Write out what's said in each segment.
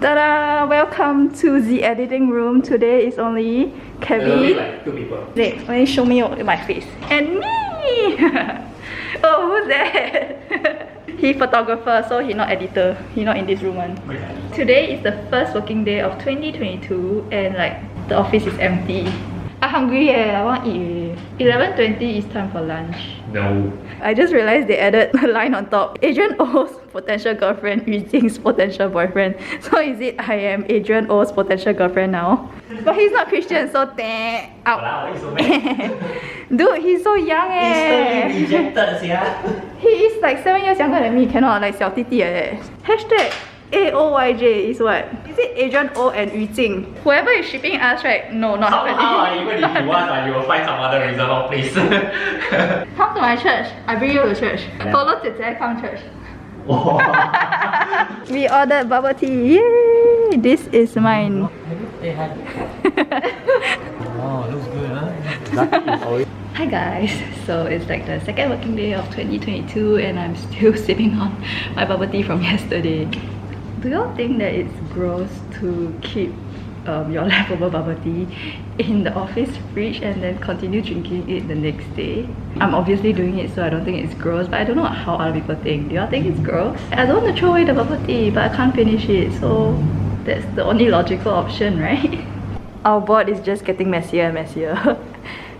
Ta-da! Welcome to the editing room. Today is only Kevin. Like 2 people. Wait, let me show me my face. And me! Oh, who's that? He photographer, so he not editor. He not in this room one. Today is the first working day of 2022 and like the office is empty. I'm hungry I want to eat. 11:20 is time for lunch. No. I just realized they added a line on top. Adrian O's potential girlfriend, Yu Jing's potential boyfriend. So is it I am Adrian O's potential girlfriend now? But he's not Christian, so out. Wow, so bad. Dude, he's so young Instantly rejected, yeah. He is like 7 years younger than me, cannot like 小弟弟 like that. Hashtag AOYJ is what? Is it Adrian O and Yu Jing? Whoever is shipping us, right? No, not Somehow, happening. even if you want, you will find some other reason, oh please. Come to my church. I bring you to church. Follow Jie come church. We ordered bubble tea. Yay! This is mine. Oh, looks good, huh? Hi guys, so it's like the second working day of 2022 and I'm still sipping on my bubble tea from yesterday. Do y'all think that it's gross to keep your leftover bubble tea in the office fridge and then continue drinking it the next day? I'm obviously doing it, so I don't think it's gross, but I don't know how other people think. Do y'all think it's gross? I don't want to throw away the bubble tea, but I can't finish it, so that's the only logical option, right? Our board is just getting messier and messier.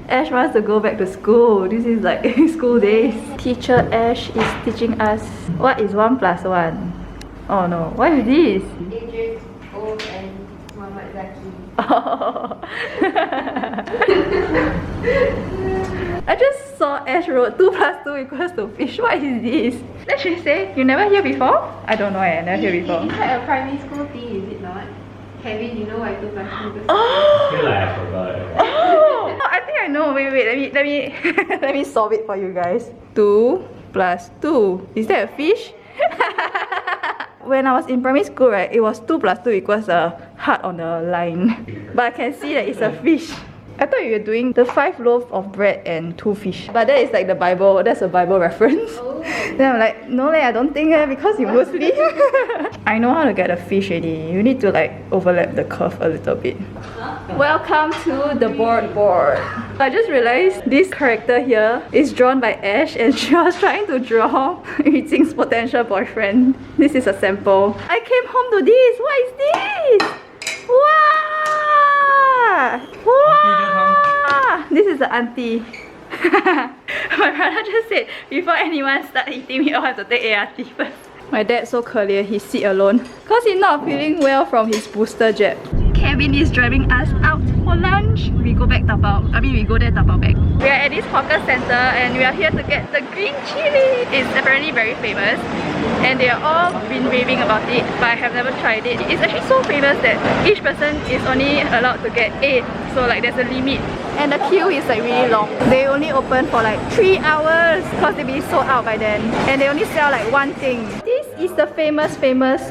Ash wants to go back to school. This is like school days. Teacher Ash is teaching us what is 1 + 1. Oh no, what is this? Adrian O and Muhammad Zaki. Oh. I just saw Ash wrote 2 + 2 = to fish. What is this? Let's just say, you never hear before? I don't know, I never hear before. It's like a primary school thing, is it not? Kevin, you know why 2 + 2 = Oh! I feel like I forgot. Oh! I think I know. Wait, let me let me solve it for you guys. 2 + 2. Is that a fish? When I was in primary school, right, it was 2 + 2 = a heart on the line. But I can see that it's a fish. I thought you were doing the 5 loaves of bread and 2 fish. But that is like the Bible, that's a Bible reference. Oh. Then I'm like, no I don't think because you Muslim. I know how to get a fish already. You need to like overlap the curve a little bit. Welcome to the board. I just realized this character here is drawn by Ash and she was trying to draw Yu Jing's potential boyfriend. This is a sample. I came home to this. What is this? Wow! Wow! This is the auntie. My brother just said before anyone start eating, we all have to take ART first. My dad's so clear, he sit alone because he's not feeling well from his booster jab. Kevin is driving us out for lunch. We go back Tapao. We go there Tapao back. We are at this hawker center and we are here to get the green chili. It's apparently very famous and they are all been raving about it, but I have never tried it. It's actually so famous that each person is only allowed to get 8, so like there's a limit. And the queue is like really long. They only open for like 3 hours because they'll be sold out by then. And they only sell like one thing. This is the famous Amos.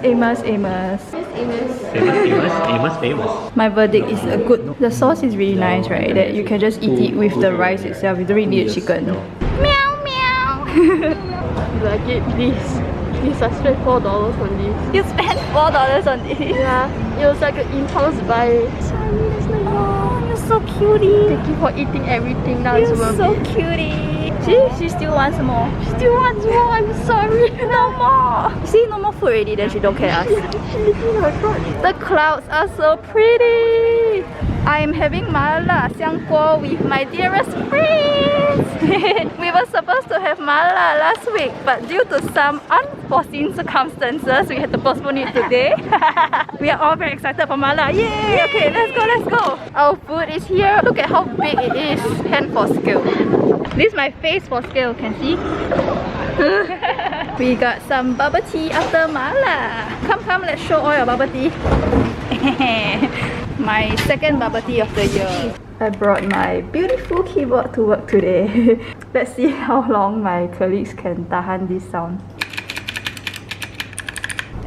My verdict is a good. The sauce is really nice, right? That you can just eat it with the rice itself. You don't really need a chicken. Meow meow. Like it, please. Please, I spent $4 on this. You spent $4 on this? Yeah. It was like an impulse buy. Sorry, there's no more. You're so cutie. Thank you for eating everything. Now it's worth it. You're so cutie. See, she still wants more. She still wants more. I'm sorry. No more. See, no more food already. Then she don't care us. The clouds are so pretty. I'm having mala xiangguo with my dearest friends. We were supposed to have mala last week, but due to some unforeseen circumstances, we had to postpone it today. We are all very excited for mala. Yay! Okay, let's go. Our food is here. Look at how big it is. Hand for scale. This is my face for scale. Can see? We got some bubble tea after mala. Come, let's show all your bubble tea. My second bubble tea of the year. I brought my beautiful keyboard to work today. Let's see how long my colleagues can tahan this sound.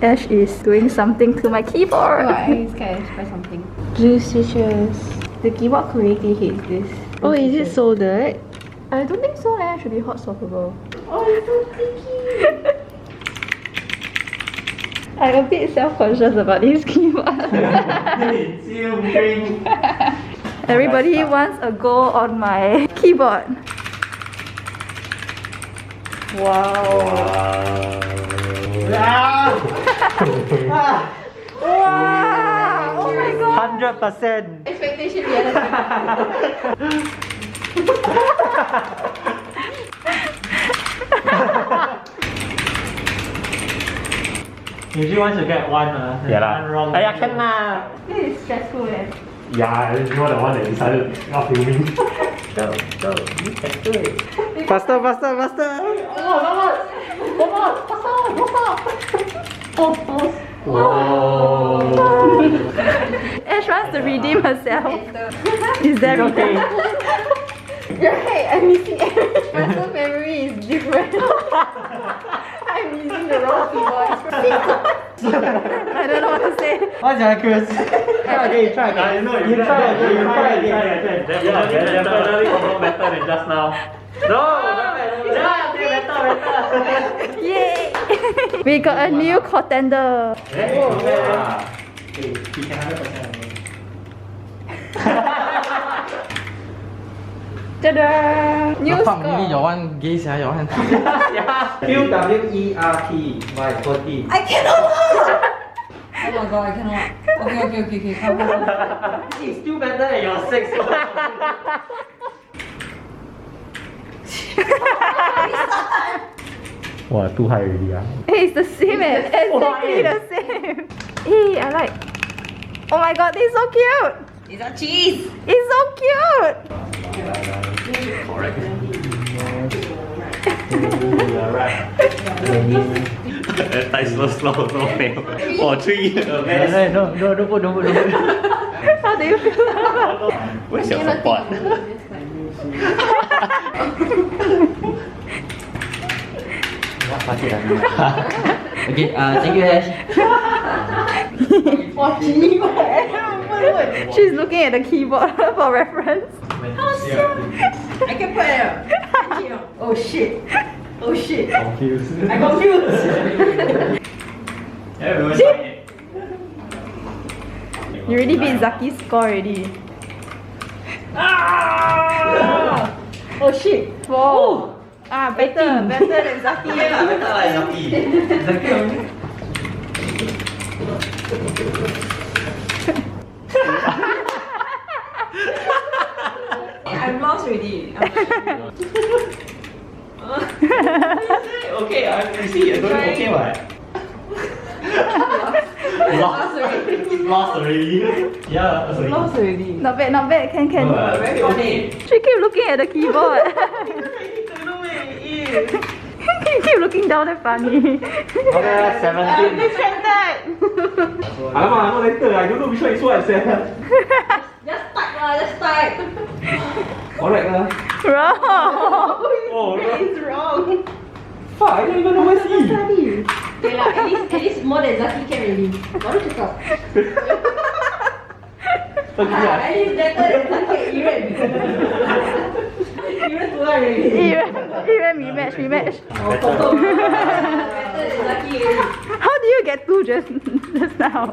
Ash is doing something to my keyboard. Oh, I scared by something. Blue switches. The keyboard correctly hates this. Oh, is it soldered? I don't think so, it should be hot swappable. Oh, it's so sticky. I'm a bit self-conscious about this keyboard. Everybody wants a go on my keyboard. Wow. Wow. Oh my god. 100%. Expectation reality. Usually once you get one, yeah, one wrong. Can lah. This is stressful, eh? Yeah, you're the one that decided not filming. Go, you can do it. Faster. Whoa. Ash wants to redeem herself. Is that okay? You're right, I'm missing Ash's muscle memory is different. I'm using the wrong keyboard. I don't know what to say. What's your accuracy? Try again. You try again. Definitely better than just now. No, better. Yay! We got a new contender. Hey, he can 100%. Ta-da! New Fuck me, score. your one gay sia, your one. QWERT by 40. I cannot. Oh my god, I cannot. Okay. Come on. It's still better than your 6. Wow, too high already. Hey, it's the same as exactly the same. Hey, I like. Oh my god, this is so cute. Is that cheese? It's so cute. Correct. You're right. slow, no fail. For 3 years. No, don't put. How do you feel? Where's your support? Okay, thank you, Ash. She's looking at the keyboard for reference. I can put it. Oh shit. Confused. I'm confused. Everyone's You already beat Zaki's score already. Oh shit. 4. Better than Zaki. I'm lost already. Okay, you see, you're doing okay, what? Lost already. Yeah, sorry. Lost already. Not bad, can. Very funny. She keep looking at the keyboard. You keep looking down at funny. Okay, 17. I'm later. I don't know which one is what, sir. Just type. Correct lah. Wrong. Oh, It's wrong. fuck, I don't even know where's he. Okay lah, at least more than Zaki can already. Baru cakap. At least better than Zaki and Iren. Iren keluar already. Even rematch. Better than Zaki already. How do you get 2 just now?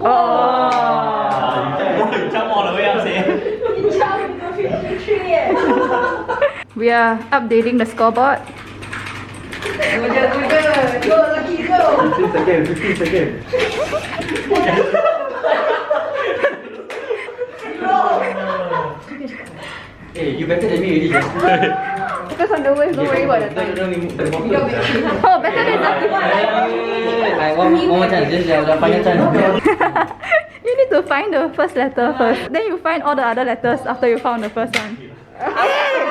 Oh. You jump all the way up, say. You jump to 53 eh. We are updating the scoreboard. Go Zaki, go. 15 seconds. Hey, you better than me already. Focus on the waves, don't worry about the time. Don't Oh, better than Zaki. Like one more chance, just the final chance. You need to find the first letter first. Then you find all the other letters after you found the first one. Hey!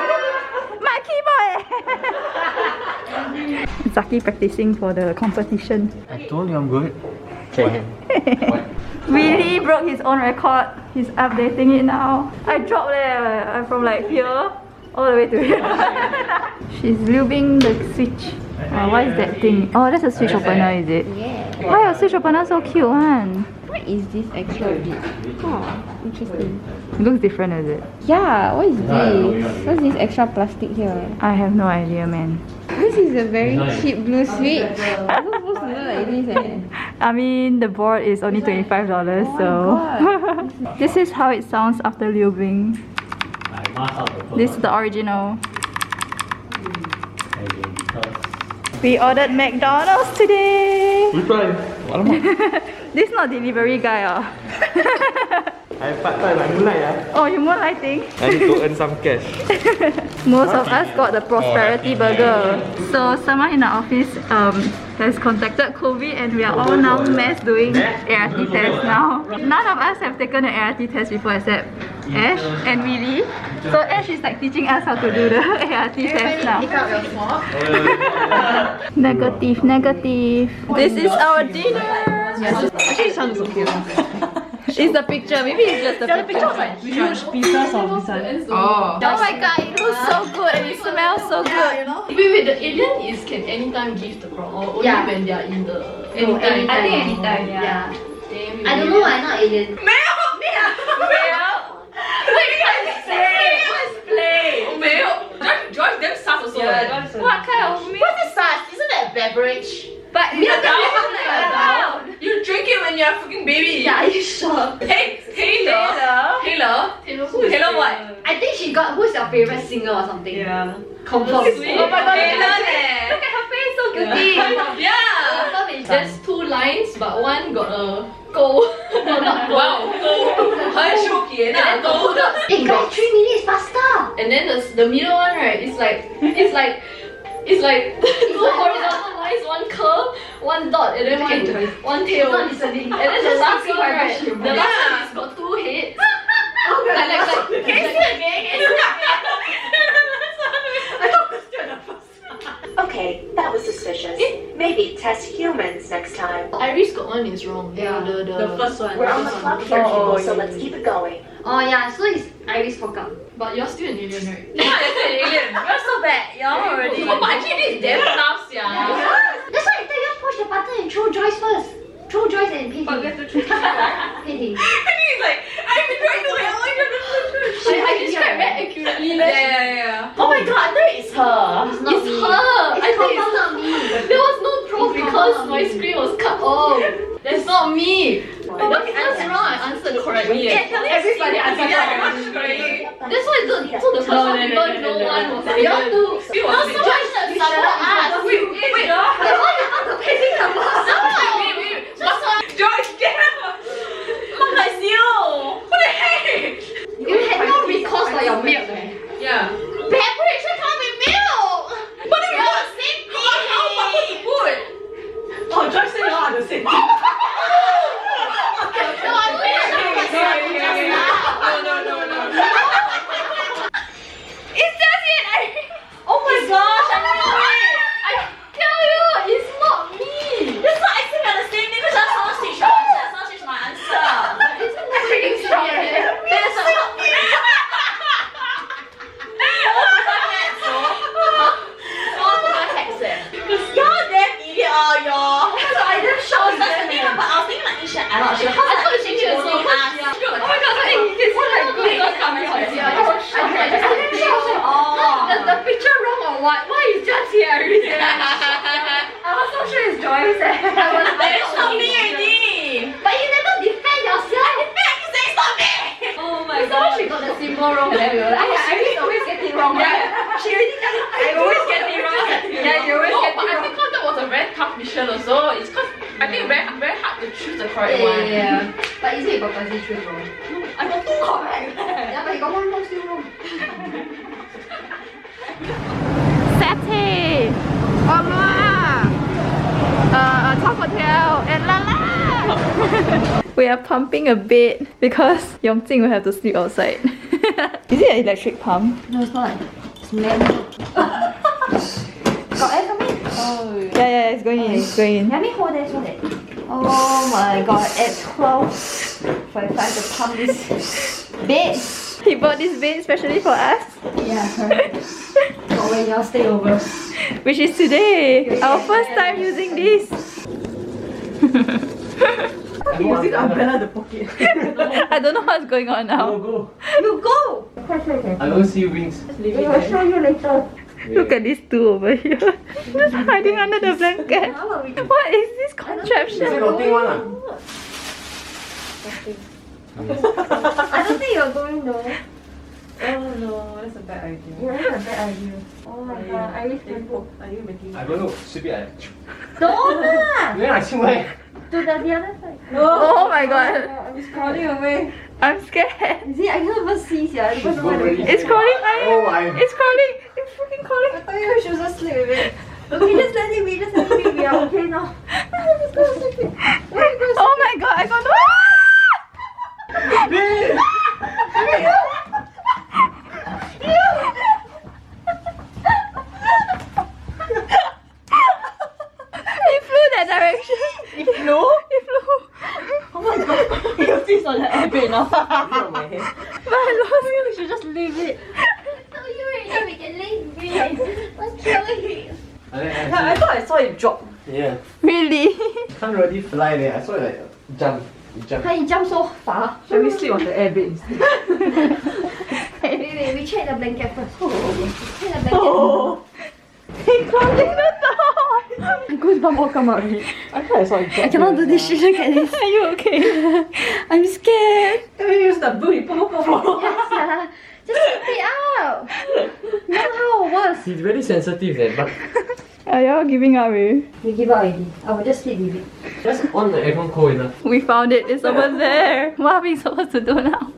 My keyboard! Zaki practicing for the competition. I told you I'm good. Okay. Really broke his own record. He's updating it now. I dropped there from like here all the way to here. She's lubing the switch. What is that thing? Oh, that's a switch opener, is it? Yeah. Why your switch opener so cute one? What is this extra bit? Oh, interesting. It looks different, is it? Yeah, what is this? What's this extra plastic here? I have no idea, man. This is a very cheap blue switch. It's not supposed to look like this I mean, the board is only $25, so... This is how it sounds after lubing. This is the original. We ordered McDonald's today. Which one? This is not delivery guy. I part-time, I moonlight. Oh, you moonlighting? I need to earn some cash. Most of us got the prosperity burger. So someone in the office has contacted COVID and we are all now mass doing ART tests now. None of us have taken the ART test before except Ash and Willy. So Ash is like teaching us how to do the ART test now. Negative, negative. This is our dinner. Actually, it sounds so cute. It's the picture, maybe it's just the picture. Huge pieces of this one. Oh my god, it looks so good and it smells so good. Wait, the alien is can anytime give the crown or only when they are in the anytime? I think anytime, yeah. Damn, I don't know why not alien. Wait, what's play? Joyce damn sus also. What kind of milk? What's this sauce? Isn't that beverage? But You drink it when you're a fucking baby. Yeah, are you sure? Taylor. Taylor what? I think she got. Who's your favorite singer or something? Yeah. Confirm. Sweet. Oh my god, Taylor Look at her face, so guilty. Yeah. Confirm is There's 2 lines, but one got a go. Wow, go. 很出片啊，go的。 Hey guys, 3 minutes faster. And then the middle one, right? It's like 2 horizontal lines, 1 curve, 1 dot, and then one tail. Not listening. And then the last one, right? The last one is got 2 heads. Like, can you see again? Okay, that was suspicious. Maybe test humans next time. Iris got one is wrong. Yeah. The first one. We're on the clock here, people, so let's keep it going. Oh yeah, so it's Iris fuck up. But you're still an alien, right? Yeah, it's an alien. You're so bad. You're already. Oh, but actually this is damn tough, yeah. That's why I tell you push the button and throw Joyce first. Throw Joyce and Pity. But we have to choose. Pity. He's like, I've been trying to help. I described very accurately. Yeah. Oh my god, that is her. It's not It's me. her. It's I think confirm not me. there was no proof because my screen was cut off. That's not me. The first round I answered correctly. Everybody answered correctly. That's why the first one people no one was You all do. No, so much that support us. Wait. The one you want to pay the boss. Wait. What's on? George, get out. What is you? What the heck? You had no recourse for your milk. Yeah. Beverage should come with milk. But then we got the same thing. How about what to put? Oh, Joyce said you all are the same. No, I'm only talking about something just now. No. It's just it. Oh my gosh, I knew it! I tell you, it's not me! That's why I think we're the same thing because that's not switch your answer, that's not switch my answer. It's not pretty strong. That's not me! God damn idiot, y'all! I didn't show you that name, but I was thinking like Isha. I'm not sure. I thought you should also ask. Oh my god, I think you can see like good girls coming out here. The picture wrong or what? Why is just here? I was so sure it's Joyce. It's not me already! But you never defend yourself. It's not me! Oh my god. She got the symbol wrong. I always get it wrong. Yeah, she already got it. I always get it wrong. Yeah, you always get it But I wrong. think that was a very tough mission also. It's because I think very hard to choose the correct one. Yeah. But is it purposely choose wrong? I got 2 correct. Yeah, but you got one wrong still wrong. Satay! Top Hotel and Lala! We are pumping a bed because Yongjing will have to sleep outside. Is it an electric pump? No, it's not. It's manual. Got air coming? Oh. Yeah, it's going in, it's going in. Let me hold this, hold it. Oh my god, at 12:45 to pump this bed. He bought this bed especially for us, Yeah, correct. For when y'all stay over. which is today. Our first time using this. Using umbrella the I don't know what's going on now. go. You go. I don't see wings. I'll show you later. Look at these two over here. Just hiding under the blanket. What is this contraption? Floating one ah. I don't think you're going though. Oh no, that's a bad idea. Yeah, that's a bad idea. Oh my god, I wish to go. Are you making I don't know. 随便。 Don't lah! 你哪去喂？ To the other side. Oh my god. I'm crawling away. I'm scared. You see, I can't even see sia. Because of my It's crawling. Oh my. It's crawling. It's freaking crawling. I thought you should just sleep with it. Okay, just let it be, just let it be. We are okay now. Let's go sleep it. Oh my god, I got no. It flew that direction. It flew? It flew. Oh my god. Your feet on the airbed now. But I lost it. We should just leave it. So you already we can leave it. What's wrong with I thought I saw it drop. Yeah. Really? Can't really fly there. I saw it like jump. It jump. How you jump so far? Shall we sleep on the airbed instead? Wait, we check the blanket first. Check the blanket. Oh. It's closing the door. Goosebumps all come out already. I thought I saw it drop. I cannot do this shit. Look at this. Are you okay? I'm scared. Can we use the booty? Yes, just keep it out. You know how it works. He's very sensitive there, but Are y'all giving up, eh? We give up already. I will just sleep with it. just on the aircon cold enough. We found it. It's over there. What are we supposed to do now?